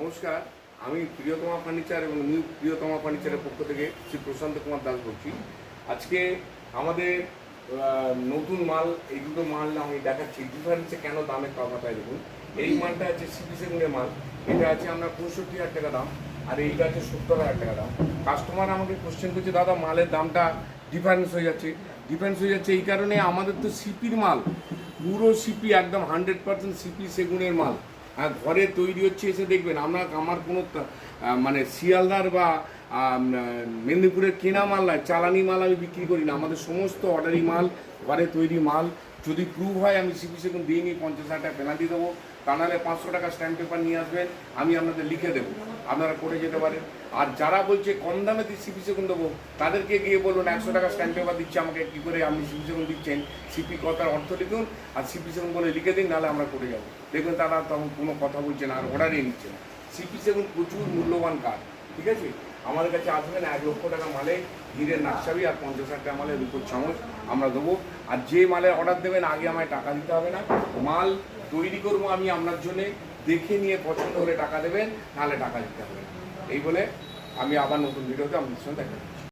নমস্কার, আমি প্রিয়তমা ফার্নিচার এবং নিউ প্রিয়তমা ফার্নিচারের পক্ষ থেকে শ্রী প্রশান্ত কুমার দাস বলছি। আজকে আমাদের নতুন মাল, এই দুটো মাল আমি দেখাচ্ছি। ডিফারেন্সে কেন দামের তফাৎ দেখুন। এই মালটা আছে সিপি সেগুনের মাল, এটা আছে আমরা 65,000 টাকা দাম, আর এইটা আছে 70,000 টাকা দাম। কাস্টমার আমাকে কোশ্চেন করছে, দাদা মালের দামটা ডিফারেন্স হয়ে যাচ্ছে এই কারণে আমাদের তো সিপির মাল, পুরো সিপি, একদম 100% সিপি সেগুনের মাল। ঘরে তৈরি হচ্ছে, এসে দেখবেন। আমার কোনো মানে শিয়ালদার বা মেদিনীপুরের কেনা মাল নয়, চালানি মাল আমি বিক্রি করি না। আমাদের সমস্ত অর্ডারি মাল, ঘরে তৈরি মাল। যদি প্রুভ হয় আমি সিপি সেগুন দিয়ে নিই, 50,000 টাকা পেনাল্টি দেবো। তা নাহলে 500 টাকা স্ট্যাম্প পেপার নিয়ে আসবেন, আমি আপনাদের লিখে দেবো, আপনারা করে যেতে পারেন। আর যারা বলছে কম দামে সিপি সেগুন দেবো, তাদেরকে গিয়ে বলুন 100 টাকা স্ট্যাম্প পেপার দিচ্ছে আমাকে, কী করে আপনি সিপি সেগুন দিচ্ছেন? সিপি কথার অর্থ লিখুন আর সিপি সেগুন বলে লিখে দিন, নাহলে আমরা করে যাবো। দেখবেন তারা তখন কোনো কথা বলছে না, আর অর্ডারই নিচ্ছে না। সিপি সেগুন প্রচুর মূল্যবান কাঠ, ঠিক আছে? আমাদের কাছে আসবেন, 1 লক্ষ টাকা মালে হীরের নাকছাবি আর 50,000 টাকা মালে রূপোর চামচ আমরা দেবো। আর যে মালে অর্ডার দেবেন আগে আমায় টাকা দিতে হবে না। মাল তৈরি করবো আমি আপনার জন্যে, দেখে নিয়ে পছন্দ হলে টাকা দেবেন, নাহলে টাকা দিতে হবে না। এই বলে আমি আবার নতুন ভিডিওতে আপনাদের সঙ্গে দেখা করছি।